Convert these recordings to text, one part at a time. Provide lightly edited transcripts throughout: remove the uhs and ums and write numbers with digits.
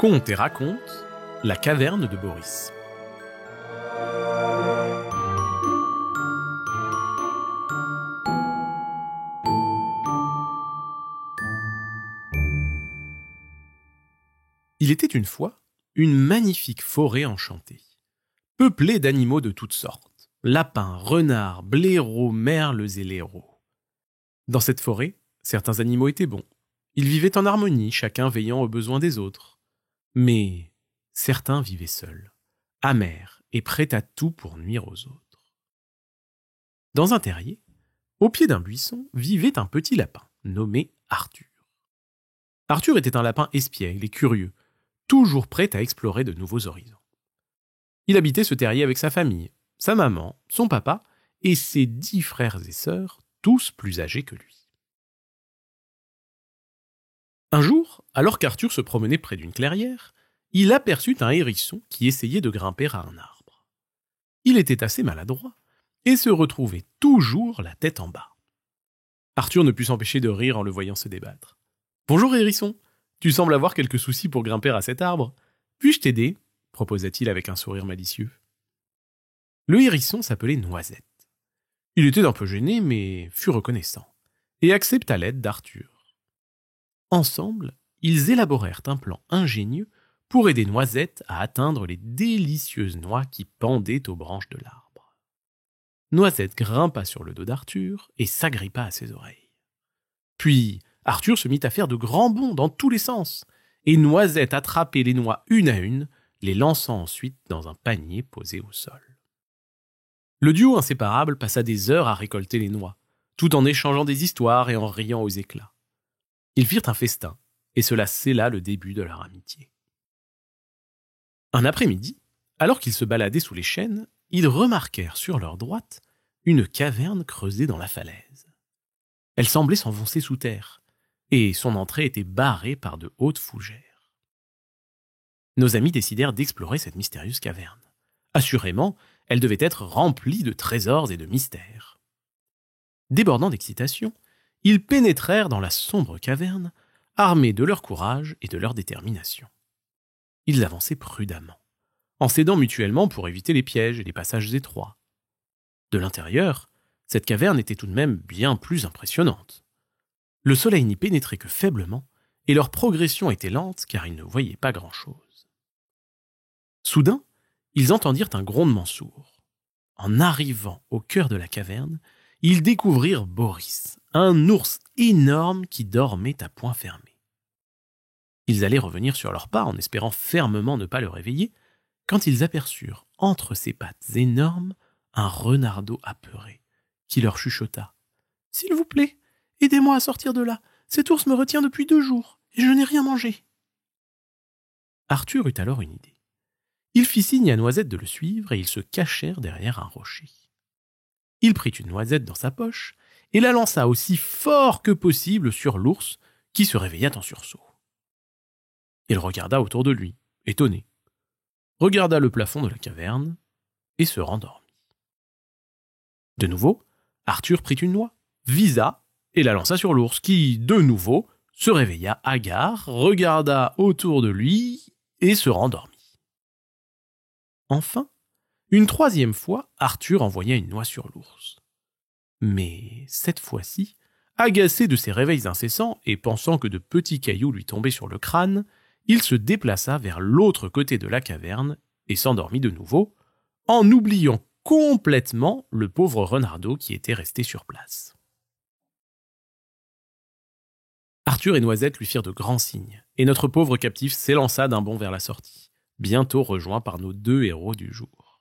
Conte et raconte, la caverne de Boris. Il était une fois une magnifique forêt enchantée, peuplée d'animaux de toutes sortes, lapins, renards, blaireaux, merles et laireaux. Dans cette forêt, certains animaux étaient bons. Ils vivaient en harmonie, chacun veillant aux besoins des autres. Mais certains vivaient seuls, amers et prêts à tout pour nuire aux autres. Dans un terrier, au pied d'un buisson, vivait un petit lapin, nommé Arthur. Arthur était un lapin espiègle et curieux, toujours prêt à explorer de nouveaux horizons. Il habitait ce terrier avec sa famille, sa maman, son papa et ses 10 frères et sœurs, tous plus âgés que lui. Un jour, alors qu'Arthur se promenait près d'une clairière, il aperçut un hérisson qui essayait de grimper à un arbre. Il était assez maladroit et se retrouvait toujours la tête en bas. Arthur ne put s'empêcher de rire en le voyant se débattre. « Bonjour hérisson, tu sembles avoir quelques soucis pour grimper à cet arbre. Puis-je t'aider » proposa-t-il avec un sourire malicieux. Le hérisson s'appelait Noisette. Il était un peu gêné, mais fut reconnaissant, et accepta l'aide d'Arthur. Ensemble, ils élaborèrent un plan ingénieux pour aider Noisette à atteindre les délicieuses noix qui pendaient aux branches de l'arbre. Noisette grimpa sur le dos d'Arthur et s'agrippa à ses oreilles. Puis, Arthur se mit à faire de grands bonds dans tous les sens, et Noisette attrapait les noix une à une, les lançant ensuite dans un panier posé au sol. Le duo inséparable passa des heures à récolter les noix, tout en échangeant des histoires et en riant aux éclats. Ils firent un festin, et cela scella le début de leur amitié. Un après-midi, alors qu'ils se baladaient sous les chênes, ils remarquèrent sur leur droite une caverne creusée dans la falaise. Elle semblait s'enfoncer sous terre, et son entrée était barrée par de hautes fougères. Nos amis décidèrent d'explorer cette mystérieuse caverne. Assurément, elle devait être remplie de trésors et de mystères. Débordant d'excitation, ils pénétrèrent dans la sombre caverne, armés de leur courage et de leur détermination. Ils avançaient prudemment, en s'aidant mutuellement pour éviter les pièges et les passages étroits. De l'intérieur, cette caverne était tout de même bien plus impressionnante. Le soleil n'y pénétrait que faiblement, et leur progression était lente car ils ne voyaient pas grand-chose. Soudain, ils entendirent un grondement sourd. En arrivant au cœur de la caverne, ils découvrirent Boris, un ours énorme qui dormait à poing fermé. Ils allaient revenir sur leurs pas en espérant fermement ne pas le réveiller, quand ils aperçurent entre ses pattes énormes un renardeau apeuré, qui leur chuchota. « S'il vous plaît, aidez-moi à sortir de là, cet ours me retient depuis 2 jours, et je n'ai rien mangé. » Arthur eut alors une idée. Il fit signe à Noisette de le suivre et ils se cachèrent derrière un rocher. Il prit une noisette dans sa poche et la lança aussi fort que possible sur l'ours qui se réveilla en sursaut. Il regarda autour de lui, étonné, regarda le plafond de la caverne et se rendormit. De nouveau, Arthur prit une noix, visa et la lança sur l'ours qui, de nouveau, se réveilla hagard, regarda autour de lui et se rendormit. Enfin, une 3e fois, Arthur envoya une noix sur l'ours. Mais cette fois-ci, agacé de ses réveils incessants et pensant que de petits cailloux lui tombaient sur le crâne, il se déplaça vers l'autre côté de la caverne et s'endormit de nouveau, en oubliant complètement le pauvre renardeau qui était resté sur place. Arthur et Noisette lui firent de grands signes, et notre pauvre captif s'élança d'un bond vers la sortie, bientôt rejoint par nos 2 héros du jour.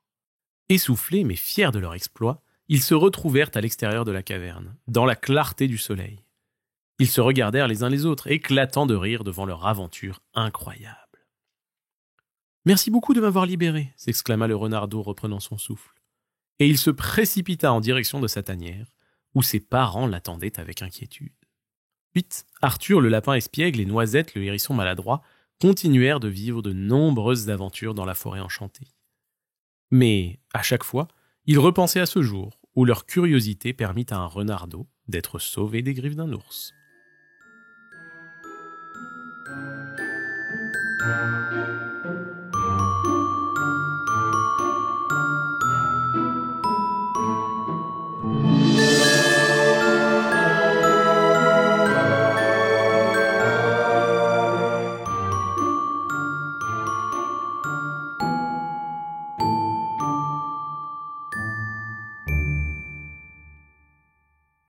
Essoufflés mais fiers de leur exploit, ils se retrouvèrent à l'extérieur de la caverne, dans la clarté du soleil. Ils se regardèrent les uns les autres, éclatant de rire devant leur aventure incroyable. « Merci beaucoup de m'avoir libéré » s'exclama le renardeau reprenant son souffle. Et il se précipita en direction de sa tanière, où ses parents l'attendaient avec inquiétude. Vite, Arthur, le lapin espiègle, et Noisette, le hérisson maladroit, continuèrent de vivre de nombreuses aventures dans la forêt enchantée. Mais, à chaque fois, ils repensaient à ce jour où leur curiosité permit à un renardeau d'être sauvé des griffes d'un ours.